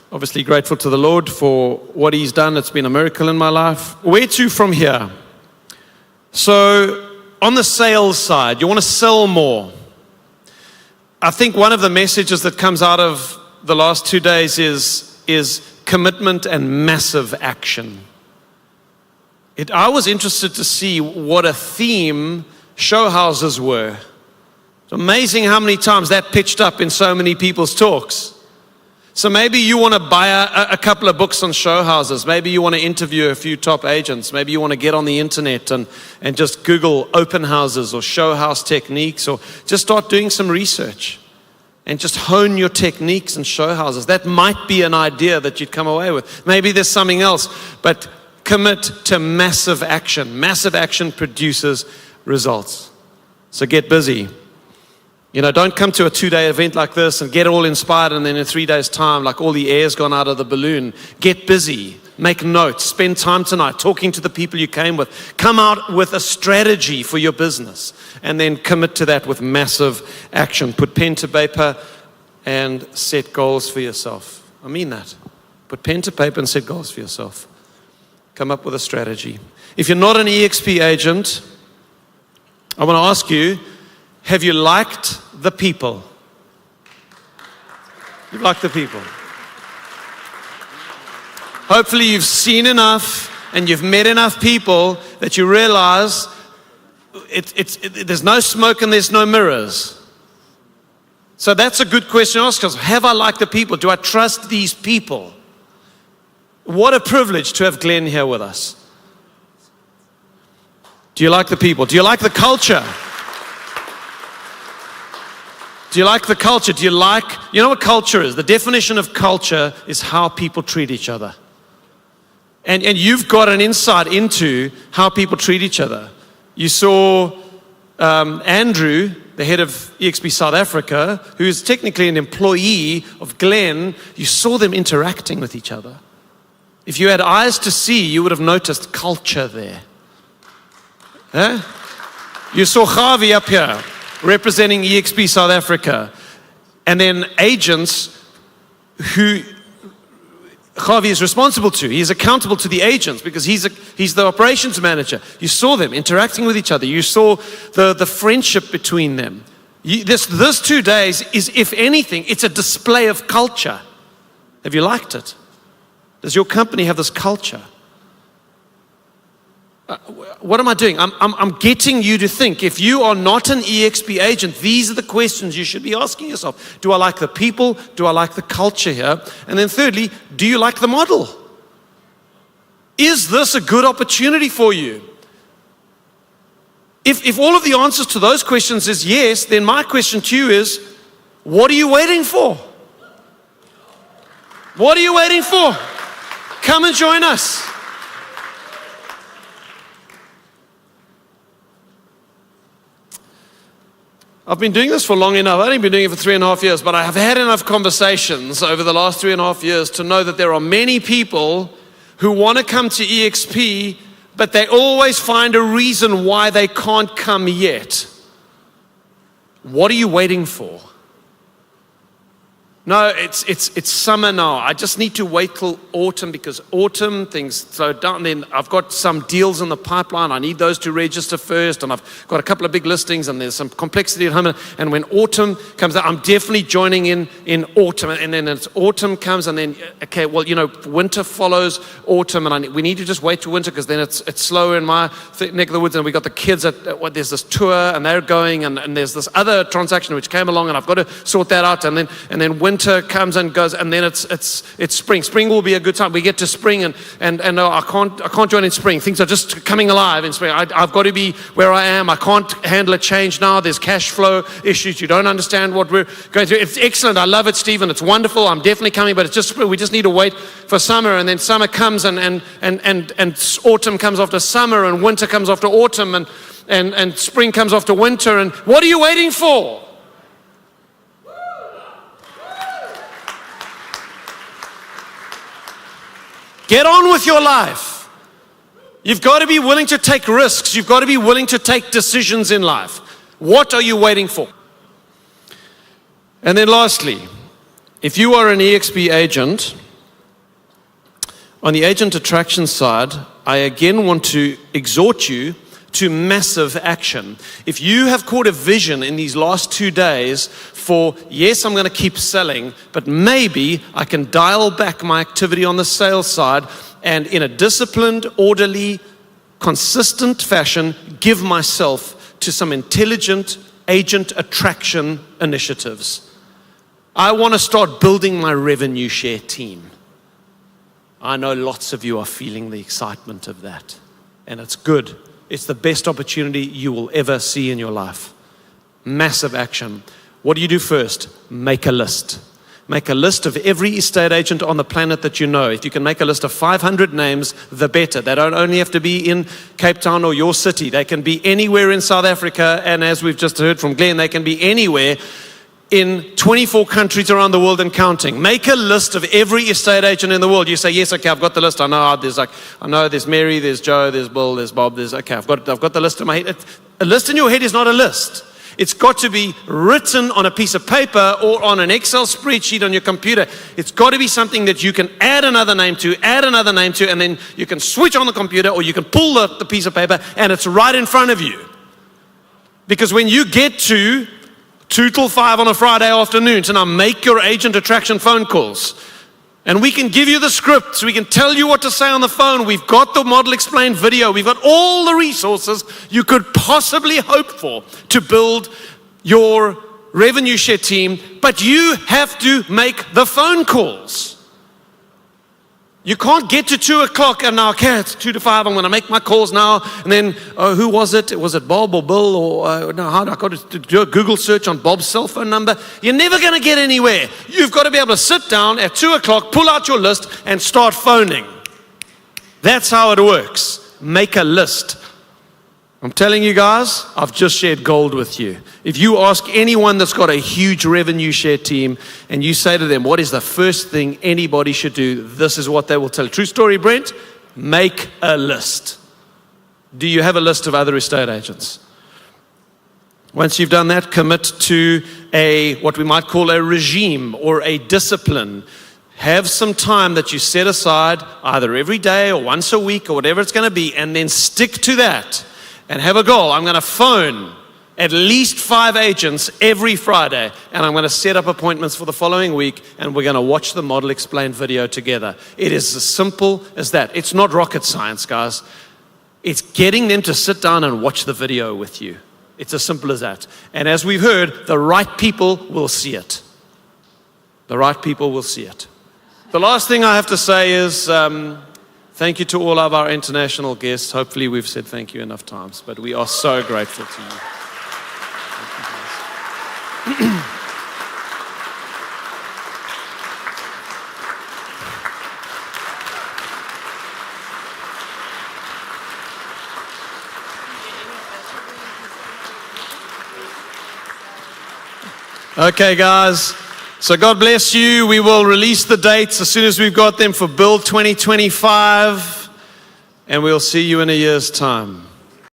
Obviously grateful to the Lord for what He's done. It's been a miracle in my life. Where to from here? So on the sales side, you want to sell more. I think one of the messages that comes out of the last 2 days is commitment and massive action. I was interested to see what a theme show houses were. It's amazing how many times that pitched up in so many people's talks. So maybe you want to buy a couple of books on show houses. Maybe you want to interview a few top agents. Maybe you want to get on the internet and just Google open houses or show house techniques, or just start doing some research and just hone your techniques and show houses. That might be an idea that you'd come away with. Maybe there's something else, but commit to massive action. Massive action produces results. So get busy. Don't come to a 2-day event like this and get all inspired, and then in 3 days' time, like all the air's gone out of the balloon. Get busy. Make notes. Spend time tonight talking to the people you came with. Come out with a strategy for your business, and then commit to that with massive action. Put pen to paper and set goals for yourself. I mean that. Put pen to paper and set goals for yourself. Come up with a strategy. If you're not an EXP agent, I want to ask you, have you liked the people? You've liked the people. Hopefully you've seen enough and you've met enough people that you realize there's no smoke and there's no mirrors. So that's a good question to ask us. Have I liked the people? Do I trust these people? What a privilege to have Glenn here with us. Do you like the people? Do you like the culture? Do you like the culture? You know what culture is? The definition of culture is how people treat each other. And you've got an insight into how people treat each other. You saw Andrew, the head of EXP South Africa, who is technically an employee of Glenn. You saw them interacting with each other. If you had eyes to see, you would have noticed culture there. Huh? You saw Javi up here, representing EXP South Africa, and then agents who Javi is responsible to. He is accountable to the agents because he's the operations manager. You saw them interacting with each other. You saw the friendship between them. This 2 days is, if anything, it's a display of culture. Have you liked it? Does your company have this culture? What am I doing? I'm getting you to think. If you are not an EXP agent, these are the questions you should be asking yourself. Do I like the people? Do I like the culture here? And then thirdly, do you like the model? Is this a good opportunity for you? If all of the answers to those questions is yes, then my question to you is, what are you waiting for? What are you waiting for? Come and join us. I've been doing this for long enough. I've only been doing it for 3.5 years, but I have had enough conversations over the last 3.5 years to know that there are many people who want to come to EXP, but they always find a reason why they can't come yet. What are you waiting for? No, it's summer now. I just need to wait till autumn because autumn things slow down. Then I've got some deals in the pipeline. I need those to register first, and I've got a couple of big listings, and there's some complexity at home. And when autumn comes out, I'm definitely joining in autumn. And then it's autumn comes, and then winter follows autumn, and we need to just wait till winter because then it's slower in my neck of the woods. And we got the kids there's this tour, and they're going, and there's this other transaction which came along, and I've got to sort that out. And then winter comes and goes, and then it's spring. Spring will be a good time. We get to spring, and no, I can't join in spring. Things are just coming alive in spring. I've got to be where I am. I can't handle a change now. There's cash flow issues. You don't understand what we're going through. It's excellent. I love it, Stephen. It's wonderful. I'm definitely coming, but it's just spring. We just need to wait for summer, and then summer comes, and autumn comes after summer, and winter comes after autumn, and spring comes after winter. And what are you waiting for? Get on with your life. You've got to be willing to take risks. You've got to be willing to take decisions in life. What are you waiting for? And then lastly, if you are an EXP agent On the agent attraction side, I again want to exhort you to massive action. If you have caught a vision in these last 2 days for, yes, I'm going to keep selling, but maybe I can dial back my activity on the sales side and in a disciplined, orderly, consistent fashion, give myself to some intelligent agent attraction initiatives. I want to start building my revenue share team. I know lots of you are feeling the excitement of that, and it's good. It's the best opportunity you will ever see in your life. Massive action. What do you do first? Make a list. Make a list of every estate agent on the planet that you know. If you can make a list of 500 names, the better. They don't only have to be in Cape Town or your city. They can be anywhere in South Africa, and as we've just heard from Glenn, they can be anywhere in 24 countries around the world and counting. Make a list of every estate agent in the world. You say, yes, okay, I've got the list. I know there's Mary, there's Joe, there's Bill, there's Bob, okay, I've got the list in my head. A list in your head is not a list. It's got to be written on a piece of paper or on an Excel spreadsheet on your computer. It's got to be something that you can add another name to, and then you can switch on the computer or you can pull the piece of paper and it's right in front of you. Because when you get to 2 till 5 on a Friday afternoon to now make your agent attraction phone calls. And we can give you the scripts. We can tell you what to say on the phone. We've got the model explained video. We've got all the resources you could possibly hope for to build your revenue share team. But you have to make the phone calls. You can't get to 2 o'clock and now, okay, it's 2 to 5, I'm going to make my calls now. And then, who was it? Was it Bob or Bill? Or no, I got to do a Google search on Bob's cell phone number. You're never going to get anywhere. You've got to be able to sit down at 2 o'clock, pull out your list and start phoning. That's how it works. Make a list. I'm telling you guys, I've just shared gold with you. If you ask anyone that's got a huge revenue share team and you say to them, what is the first thing anybody should do? This is what they will tell you. True story, Brent? Make a list. Do you have a list of other estate agents? Once you've done that, commit to what we might call a regime or a discipline. Have some time that you set aside either every day or once a week or whatever it's going to be, and then stick to that. And have a goal. I'm going to phone at least 5 agents every Friday, and I'm going to set up appointments for the following week, and we're going to watch the model explained video together. It is as simple as that. It's not rocket science, guys. It's getting them to sit down and watch the video with you. It's as simple as that. And as we've heard, the right people will see it. The right people will see it. The last thing I have to say is, thank you to all of our international guests. Hopefully we've said thank you enough times, but we are so grateful to you. Okay, guys. So God bless you. We will release the dates as soon as we've got them for Build 2025. And we'll see you in a year's time.